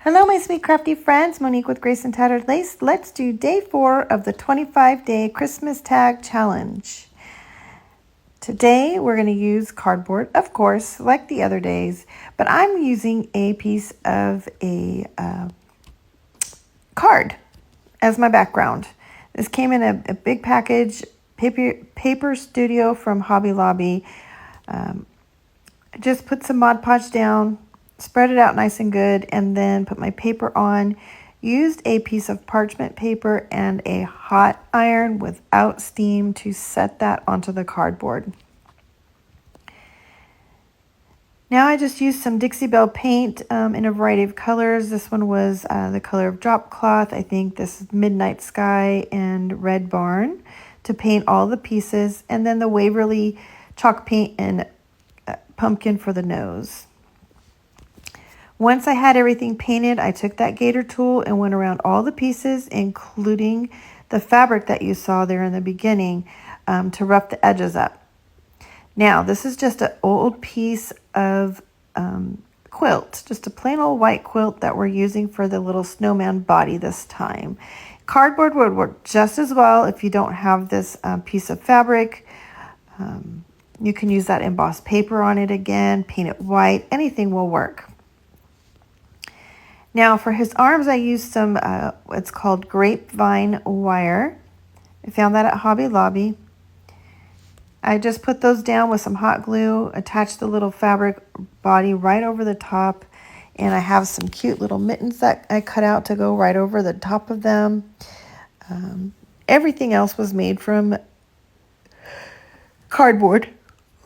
Hello, my sweet crafty friends. Monique with Grace and Tattered Lace. Let's do day 4 of the 25-day Christmas tag challenge. Today, we're going to use cardboard, of course, like the other days, but I'm using a piece of a card as my background. This came in a big package, paper studio from Hobby Lobby. I just put some Mod Podge down, spread it out nice and good, and then put my paper on. Used a piece of parchment paper and a hot iron without steam to set that onto the cardboard. Now I just used some Dixie Belle paint in a variety of colors. This one was the color of drop cloth. I think this is Midnight Sky and Red Barn to paint all the pieces. And then the Waverly chalk paint and pumpkin for the nose. Once I had everything painted, I took that gator tool and went around all the pieces, including the fabric that you saw there in the beginning, to rough the edges up. Now, this is just an old piece of quilt, just a plain old white quilt that we're using for the little snowman body this time. Cardboard would work just as well if you don't have this piece of fabric. You can use that embossed paper on it again, paint it white, anything will work. Now for his arms, I used some, it's called grapevine wire. I found that at Hobby Lobby. I just put those down with some hot glue, attached the little fabric body right over the top, and I have some cute little mittens that I cut out to go right over the top of them. Everything else was made from cardboard.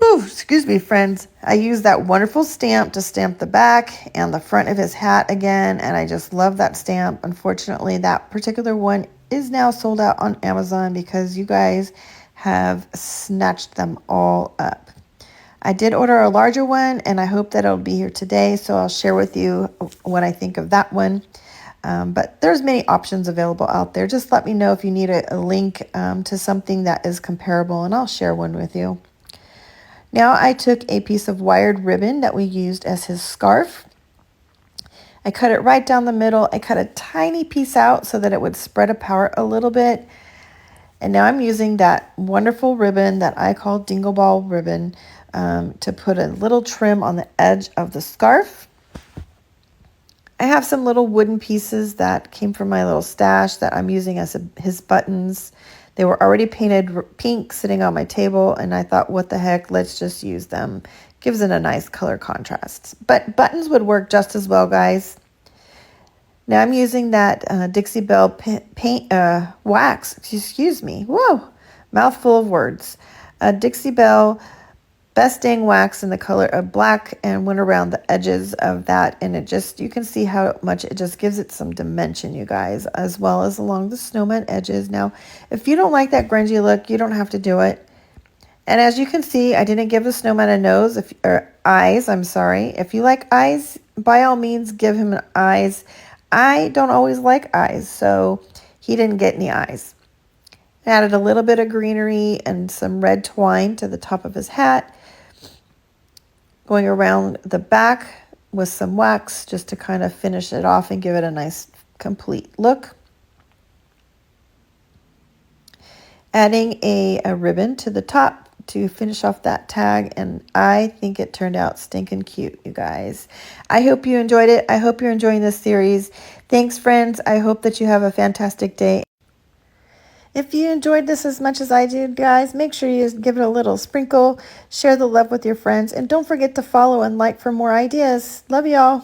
Ooh, excuse me, friends. I used that wonderful stamp to stamp the back and the front of his hat again, and I just love that stamp. Unfortunately, that particular one is now sold out on Amazon because you guys have snatched them all up. I did order a larger one, and I hope that it'll be here today, so I'll share with you what I think of that one. But there's many options available out there. Just let me know if you need a link to something that is comparable, and I'll share one with you. Now I took a piece of wired ribbon that we used as his scarf. I cut it right down the middle. I cut a tiny piece out so that it would spread apart a little bit. And now I'm using that wonderful ribbon that I call Dingle Ball ribbon to put a little trim on the edge of the scarf. I have some little wooden pieces that came from my little stash that I'm using as his buttons. They were already painted pink sitting on my table, and I thought, what the heck, let's just use them. Gives it a nice color contrast. But buttons would work just as well, guys. Now I'm using that Dixie Belle paint wax, excuse me. Whoa, mouthful of words. Dixie Belle Best Dang wax in the color of black, and went around the edges of that, and it just, you can see how much it just gives it some dimension, you guys, as well as along the snowman edges. Now, if you don't like that grungy look, you don't have to do it. And as you can see, I didn't give the snowman a nose, or eyes, I'm sorry. If you like eyes, by all means, give him an eyes. I don't always like eyes, so he didn't get any eyes. Added a little bit of greenery and some red twine to the top of his hat. Going around the back with some wax just to kind of finish it off and give it a nice complete look. Adding a ribbon to the top to finish off that tag, and I think it turned out stinking cute, you guys. I hope you enjoyed it. I hope you're enjoying this series. Thanks, friends. I hope that you have a fantastic day. If you enjoyed this as much as I did, guys, make sure you give it a little sprinkle, share the love with your friends, and don't forget to follow and like for more ideas. Love y'all.